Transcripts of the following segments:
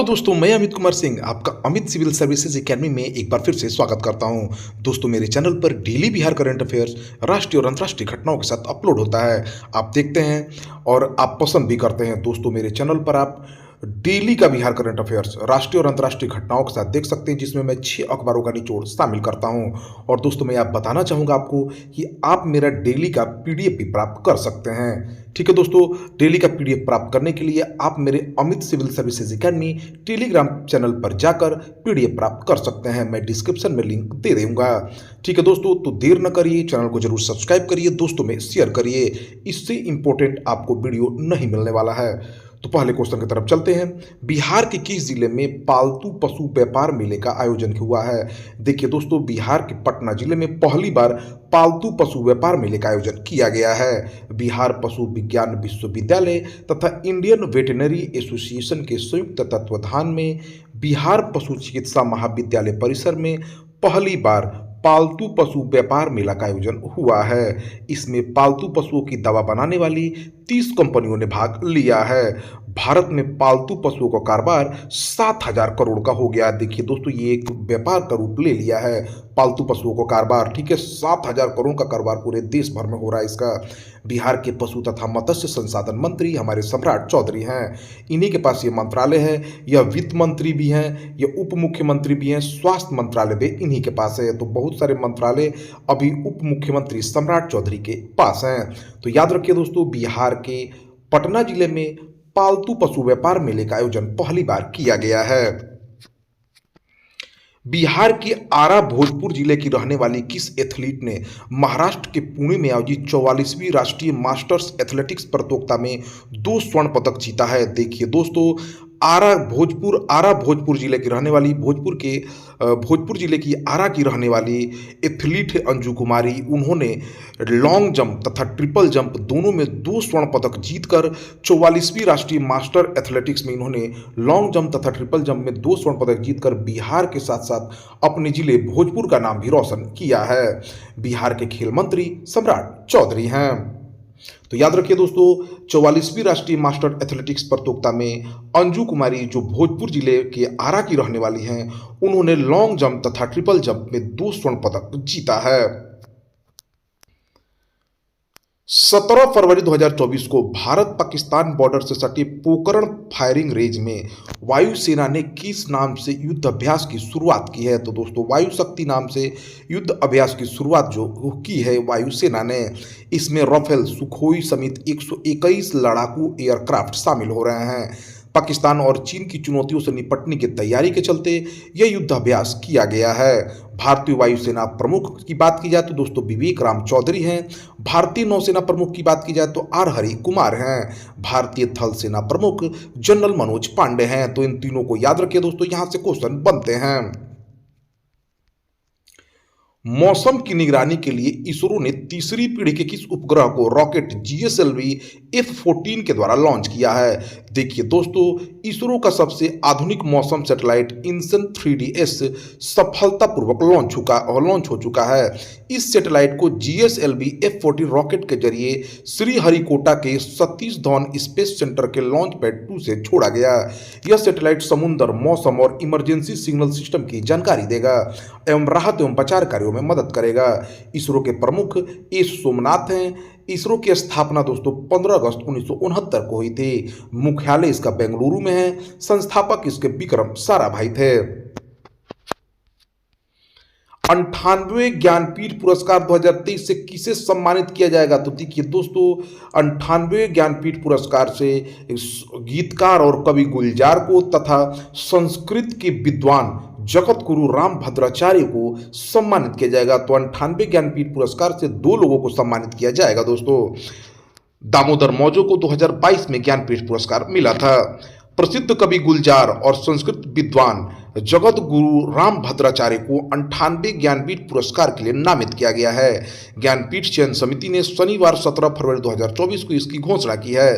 Hello दोस्तों, मैं अमित कुमार सिंह आपका अमित सिविल सर्विसेज एकेडमी में एक बार फिर से स्वागत करता हूं। दोस्तों, मेरे चैनल पर डेली बिहार करंट अफेयर्स, राष्ट्रीय और अंतर्राष्ट्रीय घटनाओं के साथ अपलोड होता है। आप देखते हैं और आप पसंद भी करते हैं। दोस्तों, मेरे चैनल पर आप डेली का बिहार करंट अफेयर्स, राष्ट्रीय और अंतर्राष्ट्रीय घटनाओं के साथ देख सकते हैं, जिसमें मैं 6 अखबारों का निचोड़ शामिल करता हूं। और दोस्तों, मैं आप बताना चाहूँगा आपको कि आप मेरा डेली का पीडीएफ भी प्राप्त कर सकते हैं। ठीक है दोस्तों, डेली का पीडीएफ प्राप्त करने के लिए आप मेरे Amit civil services academy telegram channel पर जाकर पीडीएफ प्राप्त कर सकते हैं। मैं डिस्क्रिप्शन में लिंक दे दूंगा। ठीक है दोस्तों, तो देर न करिए, चैनल को जरूर सब्सक्राइब करिए, दोस्तों में शेयर करिए। इससे इंपॉर्टेंट आपको वीडियो नहीं मिलने वाला है। तो पहले क्वेश्चन की तरफ चलते हैं। बिहार के किस जिले में पालतू पशु व्यापार मेले का आयोजन हुआ है? देखिए दोस्तों, बिहार के पटना जिले में पहली बार पालतू पशु व्यापार मेले का आयोजन किया गया है। बिहार पशु विज्ञान विश्वविद्यालय तथा इंडियन वेटरनरी एसोसिएशन के संयुक्त तत्वाधान में बिहार पशु चिकित्सा महाविद्यालय परिसर में पहली बार पालतू पशु व्यापार मेला का आयोजन हुआ है। इसमें पालतू पशुओं की दवा बनाने वाली 30 कंपनियों ने भाग लिया है। भारत में पालतू पशुओं का कारोबार 7,000 करोड़ का हो गया। देखिए दोस्तों, ये एक व्यापार का रूप ले लिया है पालतू पशुओं का कारोबार। ठीक है, 7,000 करोड़ का कारोबार पूरे देश भर में हो रहा है इसका। बिहार के पशु तथा मत्स्य संसाधन मंत्री हमारे सम्राट चौधरी हैं। इन्हीं के पास ये मंत्रालय है। यह वित्त मंत्री भी हैं, ये उप मुख्यमंत्री भी हैं, स्वास्थ्य मंत्रालय भी इन्हीं के पास है। तो बहुत सारे मंत्रालय अभी उप मुख्यमंत्री सम्राट चौधरी के पास हैं। तो याद रखिए दोस्तों, बिहार के पटना जिले में पालतू पशु व्यापार मेले का आयोजन पहली बार किया गया है। बिहार के आरा भोजपुर जिले की रहने वाली किस एथलीट ने महाराष्ट्र के पुणे में आयोजित 44वीं राष्ट्रीय मास्टर्स एथलेटिक्स प्रतियोगिता में 2 स्वर्ण पदक जीता है? देखिए दोस्तों, आरा भोजपुर जिले की रहने वाली भोजपुर जिले की आरा की रहने वाली एथलीट है अंजू कुमारी। उन्होंने लॉन्ग जंप तथा ट्रिपल जंप दोनों में 2 स्वर्ण पदक जीतकर 44वीं राष्ट्रीय मास्टर एथलेटिक्स में इन्होंने लॉन्ग जंप तथा ट्रिपल जंप में 2 स्वर्ण पदक जीतकर बिहार के साथ साथ अपने जिले भोजपुर का नाम भी रोशन किया है। बिहार के खेल मंत्री सम्राट चौधरी हैं। तो याद रखिए दोस्तों, 44वीं राष्ट्रीय मास्टर एथलेटिक्स प्रतियोगिता में अंजू कुमारी, जो भोजपुर जिले के आरा की रहने वाली हैं, उन्होंने लॉन्ग जंप तथा ट्रिपल जंप में 2 स्वर्ण पदक जीता है। 17 फरवरी 2024 को भारत पाकिस्तान बॉर्डर से सटे पोखरण फायरिंग रेंज में वायुसेना ने किस नाम से युद्ध अभ्यास की शुरुआत की है? तो दोस्तों, वायु शक्ति नाम से युद्ध अभ्यास की शुरुआत जो की है वायुसेना ने। इसमें राफेल, सुखोई समेत 121 लड़ाकू एयरक्राफ्ट शामिल हो रहे हैं। पाकिस्तान और चीन की चुनौतियों से निपटने की तैयारी के चलते यह युद्धाभ्यास किया गया है। भारतीय वायुसेना प्रमुख की बात की जाए तो दोस्तों विवेक राम चौधरी हैं। भारतीय नौसेना प्रमुख की बात की जाए तो आर हरि कुमार हैं। भारतीय थल सेना प्रमुख जनरल मनोज पांडे हैं। तो इन तीनों को याद रखिए दोस्तों, यहां से क्वेश्चन बनते हैं। मौसम की निगरानी के लिए इसरो ने तीसरी पीढ़ी के किस उपग्रह को रॉकेट GSLV F-14 के द्वारा लॉन्च किया है? देखिए दोस्तों, इसरो का सबसे आधुनिक मौसम सैटेलाइट इनसन 3DS सफलतापूर्वक लॉन्च हो चुका है। इस सैटेलाइट को GSLV F-14 रॉकेट के जरिए श्रीहरिकोटा के सतीश धवन स्पेस सेंटर के लॉन्च पैड 2 से छोड़ा गया। यह सैटेलाइट समुद्र, मौसम और इमरजेंसी सिग्नल सिस्टम की जानकारी देगा एवं राहत एवं बचाव कार्यों में मदद करेगा। इसरो के प्रमुख एस सोमनाथ हैं। इसरो की स्थापना दोस्तों 15 अगस्त 1969 को हुई थी। मुख्यालय इसका बेंगलुरु में है। संस्थापक इसके विक्रम साराभाई थे। 98वें ज्ञानपीठ पुरस्कार 2023 से किसे सम्मानित किया जाएगा? तो देखिए दोस्तों, 98वें ज्ञानपीठ पुरस्कार से गीतकार और कवि गुलजार को तथा संस्कृत के विद्वान जगत गुरु राम भद्राचार्य को सम्मानित किया जाएगा। तो 98वें ज्ञानपीठ पुरस्कार से 2 लोगों को सम्मानित किया जाएगा दोस्तों। दामोदर मौजो को 2022 में ज्ञानपीठ पुरस्कार मिला था। प्रसिद्ध कवि गुलजार और संस्कृत विद्वान जगत गुरु राम भद्राचार्य को 98वें ज्ञानपीठ पुरस्कार के लिए नामित किया गया है। ज्ञानपीठ चयन समिति ने शनिवार 17 फरवरी 2024 को इसकी घोषणा की है।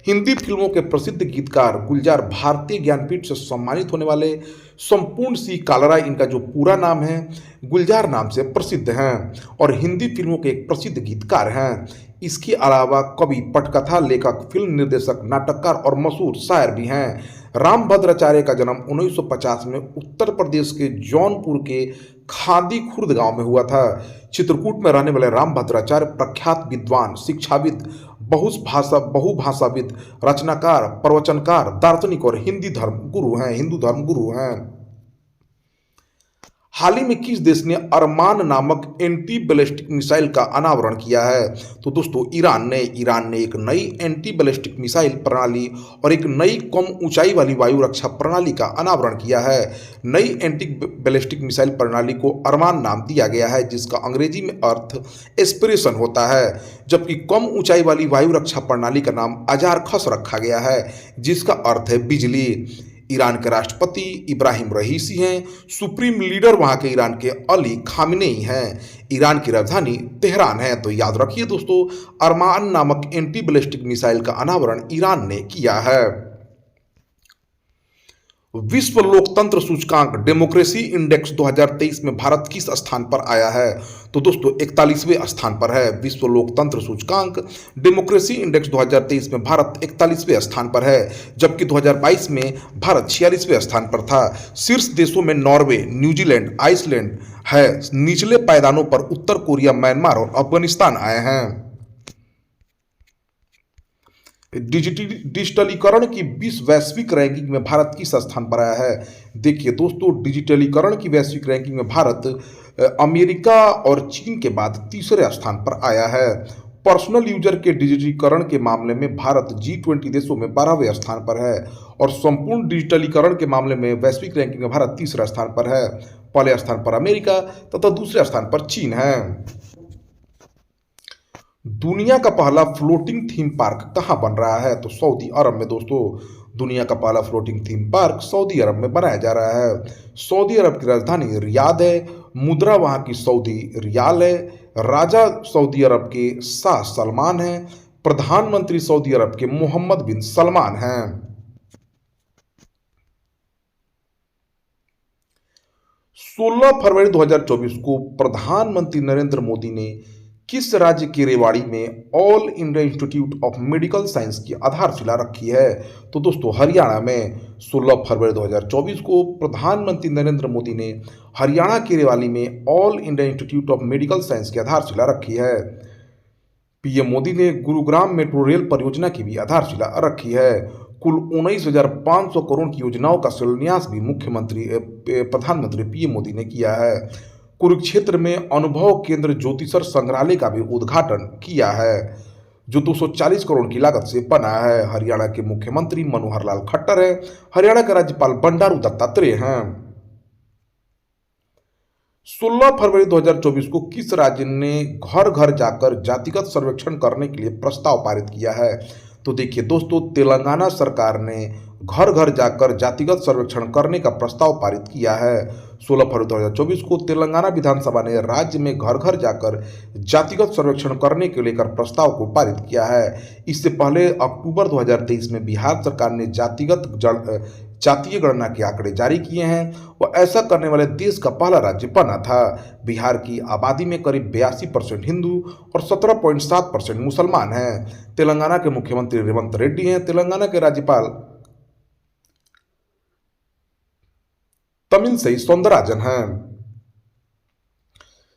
हिंदी फिल्मों के प्रसिद्ध गीतकार गुलजार भारतीय ज्ञानपीठ से सम्मानित होने वाले संपूर्ण सिंह कालरा, इनका जो पूरा नाम है, गुलजार नाम से प्रसिद्ध हैं और हिंदी फिल्मों के एक प्रसिद्ध गीतकार हैं। इसके अलावा कवि, पटकथा लेखक, फिल्म निर्देशक, नाटककार और मशहूर शायर भी हैं। रामभद्राचार्य का जन्म 1950 में उत्तर प्रदेश के जौनपुर के खादी खुर्द गांव में हुआ था। चित्रकूट में रहने वाले रामभद्राचार्य प्रख्यात विद्वान, शिक्षाविद, बहुभाषाविद, रचनाकार, प्रवचनकार, दार्शनिक और हिंदू धर्म गुरु हैं। हाल ही में किस देश ने अरमान नामक एंटी बैलिस्टिक मिसाइल का अनावरण किया है? तो दोस्तों ईरान ने एक नई एंटी बैलिस्टिक मिसाइल प्रणाली और एक नई कम ऊंचाई वाली वायु रक्षा प्रणाली का अनावरण किया है। नई एंटी बैलिस्टिक मिसाइल प्रणाली को अरमान नाम दिया गया है, जिसका अंग्रेजी में अर्थ एस्पिरेशन होता है, जबकि कम ऊंचाई वाली वायु रक्षा प्रणाली का नाम अजारखस रखा गया है, जिसका अर्थ है बिजली। ईरान के राष्ट्रपति इब्राहिम रईसी हैं। सुप्रीम लीडर वहां के ईरान के अली खामिनेई हैं। ईरान की राजधानी तेहरान है। तो याद रखिए दोस्तों, अरमान नामक एंटी बैलिस्टिक मिसाइल का अनावरण ईरान ने किया है। विश्व लोकतंत्र सूचकांक डेमोक्रेसी इंडेक्स 2023 में भारत किस स्थान पर आया है? तो दोस्तों 41वें स्थान पर है। विश्व लोकतंत्र सूचकांक डेमोक्रेसी इंडेक्स 2023 में भारत 41वें स्थान पर है, जबकि 2022 में भारत 46वें स्थान पर था। शीर्ष देशों में नॉर्वे, न्यूजीलैंड, आइसलैंड है। निचले पायदानों पर उत्तर कोरिया, म्यांमार और अफगानिस्तान आए हैं। डिजिटलीकरण की 20 वैश्विक रैंकिंग में भारत किस स्थान पर आया है? देखिए दोस्तों, डिजिटलीकरण की वैश्विक रैंकिंग में भारत अमेरिका और चीन के बाद तीसरे स्थान पर आया है। पर्सनल यूजर के डिजिटलीकरण के मामले में भारत G20 देशों में 12वें स्थान पर है और संपूर्ण डिजिटलीकरण के मामले में वैश्विक रैंकिंग में भारत तीसरे स्थान पर है। पहले स्थान पर अमेरिका तथा दूसरे स्थान पर चीन है। दुनिया का पहला फ्लोटिंग थीम पार्क कहां बन रहा है? तो सऊदी अरब में। दोस्तों दुनिया का पहला फ्लोटिंग थीम पार्क सऊदी अरब में बनाया जा रहा है। सऊदी अरब की राजधानी रियाद है। मुद्रा वहां की सऊदी रियाल है। राजा सऊदी अरब के शाह सलमान हैं। प्रधानमंत्री सऊदी अरब के मोहम्मद बिन सलमान हैं। 16 फरवरी 2024 को प्रधानमंत्री नरेंद्र मोदी ने किस राज्य के रेवाड़ी में all India institute of medical science की आधारशिला रखी है? तो दोस्तों हरियाणा में। 16 फरवरी 2024 को प्रधानमंत्री नरेंद्र मोदी ने हरियाणा के रेवाड़ी में all India institute of medical science की आधारशिला रखी है। पीएम मोदी ने गुरुग्राम मेट्रो रेल परियोजना की भी आधारशिला रखी है। कुल 19,500 करोड़ की योजनाओं का शिलान्यास भी प्रधानमंत्री पीएम मोदी ने किया है। कुरुक्षेत्र में अनुभव केंद्र ज्योतिषर संग्रहालय का भी उद्घाटन किया है, जो 240 करोड़ की लागत से बना है। हरियाणा के मुख्यमंत्री मनोहर लाल खट्टर हैं। हरियाणा के राज्यपाल बंडारू दत्तात्रेय हैं। 16 फरवरी 2024 को किस राज्य ने घर घर जाकर जातिगत सर्वेक्षण करने के लिए प्रस्ताव पारित किया है? तो देखिए दोस्तों, तेलंगाना सरकार ने घर घर जाकर जातिगत सर्वेक्षण करने का प्रस्ताव पारित किया है। 16 फरवरी 2024 को तेलंगाना विधानसभा ने राज्य में घर घर जाकर जातिगत सर्वेक्षण करने के लेकर प्रस्ताव को पारित किया है। इससे पहले अक्टूबर 2023 में बिहार सरकार ने जातीय गणना के आंकड़े जारी किए हैं। वह ऐसा करने वाले देश का पहला राज्य बना था। बिहार की आबादी में करीब 82% हिंदू और 17.7% मुसलमान हैं। तेलंगाना के मुख्यमंत्री रेवंत रेड्डी हैं। तेलंगाना के राज्यपाल तमिलसाई सौंदरराजन हैं।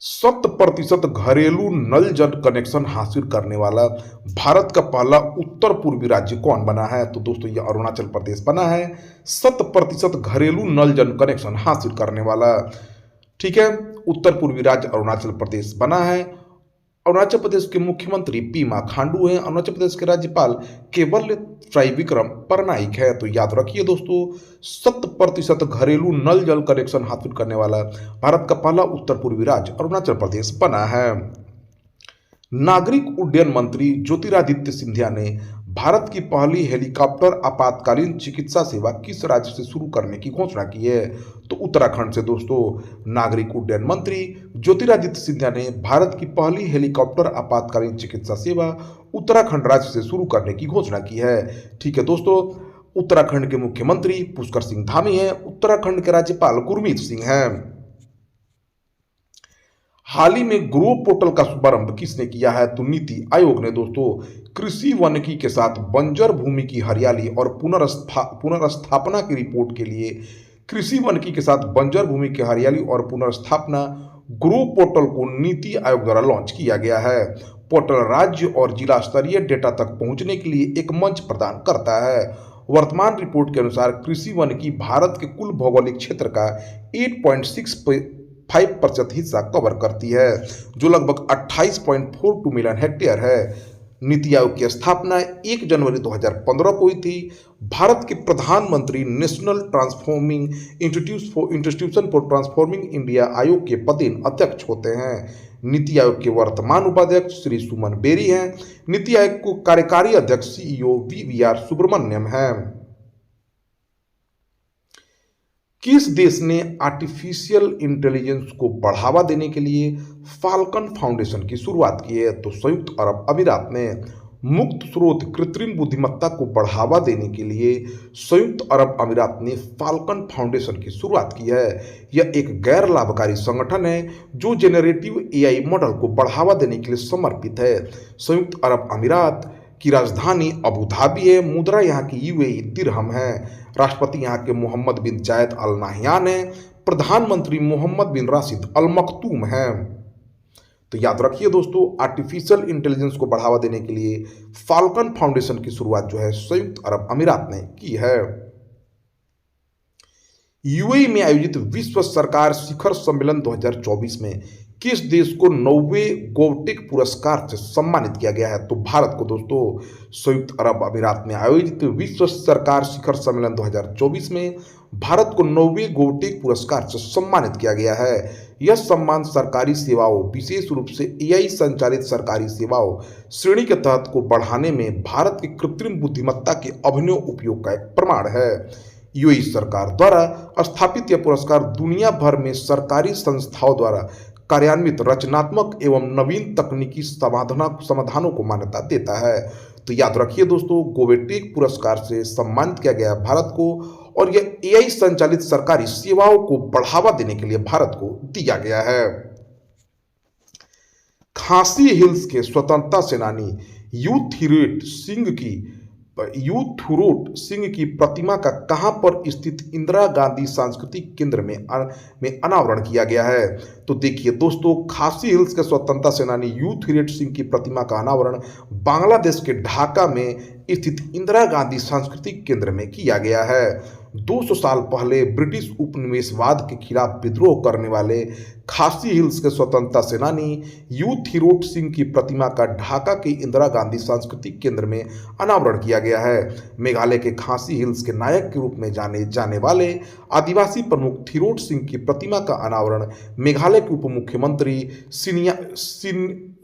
100% घरेलू नल जल कनेक्शन हासिल करने वाला भारत का पहला उत्तर पूर्वी राज्य कौन बना है? तो दोस्तों ये अरुणाचल प्रदेश बना है। 100% घरेलू नल जल कनेक्शन हासिल करने वाला, ठीक है, उत्तर पूर्वी राज्य अरुणाचल प्रदेश बना है। अरुणाचल प्रदेश के मुख्यमंत्री पीमा खांडू हैं। अरुणाचल प्रदेश के राज्यपाल केवल त्रिविक्रम परनाइक है। तो याद रखिए दोस्तों, 100% घरेलू नल जल कनेक्शन हासिल करने वाला भारत का पहला उत्तर पूर्वी राज्य अरुणाचल प्रदेश बना है। नागरिक उड्डयन मंत्री ज्योतिरादित्य सिंधिया ने भारत की पहली हेलीकॉप्टर आपातकालीन चिकित्सा सेवा किस राज्य से शुरू करने की घोषणा की है? तो उत्तराखंड से। दोस्तों नागरिक उड्डयन मंत्री ज्योतिरादित्य सिंधिया ने भारत की पहली हेलीकॉप्टर आपातकालीन चिकित्सा सेवा उत्तराखंड राज्य से शुरू करने की घोषणा की है। ठीक है दोस्तों, उत्तराखंड के मुख्यमंत्री पुष्कर सिंह धामी हैं। उत्तराखंड के राज्यपाल गुरमीत सिंह हैं। हाल ही में ग्रो पोर्टल का शुभारंभ किसने किया है? तो नीति आयोग ने दोस्तों। कृषि वानिकी के साथ बंजर भूमि की हरियाली और पुनर्स्थापना की रिपोर्ट के लिए कृषि वानिकी के साथ बंजर भूमि की हरियाली और पुनर्स्थापना ग्रो पोर्टल को नीति आयोग द्वारा लॉन्च किया गया है। पोर्टल राज्य और जिला स्तरीय डेटा तक पहुंचने के लिए एक मंच प्रदान करता है। वर्तमान रिपोर्ट के अनुसार कृषि वानिकी भारत के कुल भौगोलिक क्षेत्र का 8.65% हिस्सा कवर करती है, जो लगभग 28.42 मिलियन हेक्टेयर है। नीति आयोग की स्थापना 1 जनवरी 2015 को हुई थी। भारत के प्रधानमंत्री national transforming institution for transforming India आयोग के पदेन अध्यक्ष होते हैं। नीति आयोग के वर्तमान उपाध्यक्ष श्री सुमन बेरी हैं। नीति आयोग को कार्यकारी अध्यक्ष सीईओ वीवीआर सुब्रमण्यम हैं। किस देश ने आर्टिफिशियल इंटेलिजेंस को बढ़ावा देने के लिए फाल्कन फाउंडेशन की शुरुआत की है? तो संयुक्त अरब अमीरात ने। मुक्त स्रोत कृत्रिम बुद्धिमत्ता को बढ़ावा देने के लिए संयुक्त अरब अमीरात ने फाल्कन फाउंडेशन की शुरुआत की है। यह एक गैर लाभकारी संगठन है जो जेनरेटिव एआई मॉडल को बढ़ावा देने के लिए समर्पित है। संयुक्त अरब अमीरात की राजधानी अबू धाबी है। मुद्रा यहाँ की यूएई दिरहम है। राष्ट्रपति यहाँ के मोहम्मद बिन जायद अल नाह्यान है। प्रधानमंत्री मोहम्मद बिन राशिद अल मखतूम हैं। तो याद रखिए दोस्तों, आर्टिफिशियल इंटेलिजेंस को बढ़ावा देने के लिए फाल्कन फाउंडेशन की शुरुआत जो है संयुक्त अरब अमीरात ने की है। यूएई में आयोजित विश्व सरकार शिखर सम्मेलन 2024 में किस देश को 90वें गोवटेक पुरस्कार से सम्मानित किया गया है? तो भारत को दोस्तों। संयुक्त अरब अमीरात में आयोजित विश्व सरकार शिखर सम्मेलन 2024 में भारत को 90वें गोवटेक पुरस्कार से सम्मानित किया गया है। यह सम्मान सरकारी सेवाओं, विशेष रूप से एआई संचालित सरकारी सेवाओं श्रेणी के तहत को बढ़ाने में भारत की कृत्रिम बुद्धिमत्ता के अभिनव उपयोग का एक प्रमाण है। यूएई सरकार द्वारा स्थापित यह पुरस्कार दुनिया भर में सरकारी संस्थाओं द्वारा कार्यान्वित रचनात्मक एवं नवीन तकनीकी समाधानों को मान्यता देता है। तो याद रखिए दोस्तों, गोवेटेक पुरस्कार से सम्मानित किया गया भारत को और यह एआई संचालित सरकारी सेवाओं को बढ़ावा देने के लिए भारत को दिया गया है। खासी हिल्स के स्वतंत्रता सेनानी यूथुरोट सिंह की प्रतिमा का कहां पर स्थित इंदिरा गांधी सांस्कृतिक केंद्र में अनावरण किया गया है? तो देखिए दोस्तों, खासी हिल्स के स्वतंत्रता सेनानी यूथुरोट सिंह की प्रतिमा का अनावरण बांग्लादेश के ढाका में स्थित इंदिरा गांधी सांस्कृतिक केंद्र में किया गया है। 200 साल पहले ब्रिटिश उपनिवेशवाद के खिलाफ विद्रोह करने वाले खासी हिल्स के स्वतंत्रता सेनानी यूथुरोट सिंह की प्रतिमा का ढाका के इंदिरा गांधी सांस्कृतिक केंद्र में अनावरण किया गया है। मेघालय के खासी हिल्स के नायक के रूप में जाने जाने वाले आदिवासी प्रमुख थिरोट सिंह की प्रतिमा का अनावरण मेघालय के उप मुख्यमंत्री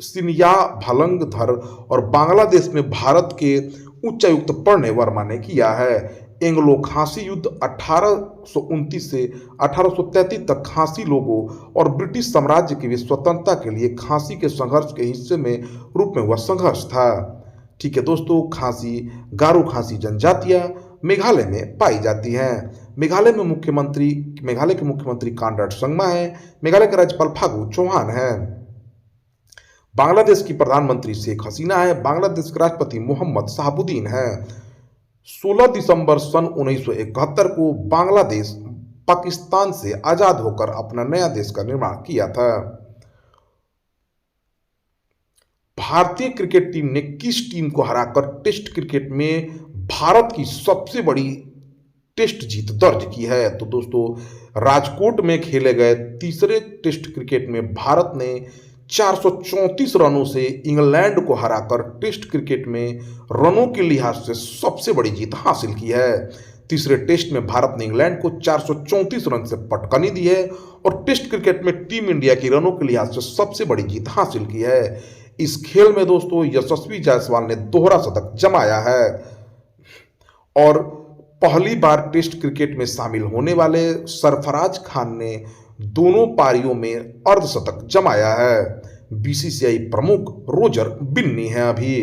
सिनिया भलंगधर और बांग्लादेश में भारत के उच्चायुक्त प्रणय वर्मा ने किया है। एंग्लो खासी युद्ध 1829 से 1833 तक खासी लोगों और ब्रिटिश साम्राज्य की स्वतंत्रता के लिए खासी के संघर्ष के हिस्से में रूप में हुआ संघर्ष था। ठीक है दोस्तों, खासी गारो खासी जनजातियां मेघालय में पाई जाती हैं। मेघालय के मुख्यमंत्री कॉनराड संगमा है। मेघालय के राज्यपाल फागू चौहान हैं। बांग्लादेश की प्रधानमंत्री शेख हसीना है। बांग्लादेश के राष्ट्रपति मोहम्मद शहाबुद्दीन है। 16 दिसंबर सन 1971 को बांग्लादेश पाकिस्तान से आजाद होकर अपना नया देश का निर्माण किया था। भारतीय क्रिकेट टीम ने किस टीम को हराकर टेस्ट क्रिकेट में भारत की सबसे बड़ी टेस्ट जीत दर्ज की है? तो दोस्तों, राजकोट में खेले गए तीसरे टेस्ट क्रिकेट में भारत ने 434 रनों से इंग्लैंड को हराकर टेस्ट क्रिकेट में रनों के लिहाज से सबसे बड़ी जीत हासिल की है। तीसरे टेस्ट में भारत ने इंग्लैंड को 434 रन से पटकनी दी है और टेस्ट क्रिकेट में टीम इंडिया की रनों के लिहाज से सबसे बड़ी जीत हासिल की है। इस खेल में दोस्तों यशस्वी जायसवाल ने दोहरा शतक जमाया है और पहली बार टेस्ट क्रिकेट में शामिल होने वाले सरफराज खान ने दोनों पारियों में अर्धशतक जमाया है। बीसीसीआई प्रमुख रोजर बिन्नी है अभी।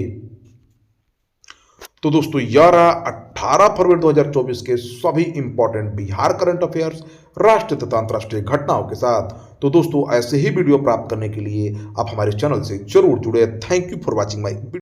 तो दोस्तों 18 फरवरी 2024 के सभी इंपॉर्टेंट बिहार करंट अफेयर्स राष्ट्रीय तथा अंतर्राष्ट्रीय घटनाओं के साथ। तो दोस्तों ऐसे ही वीडियो प्राप्त करने के लिए आप हमारे चैनल से जरूर जुड़े। Thank you for watching my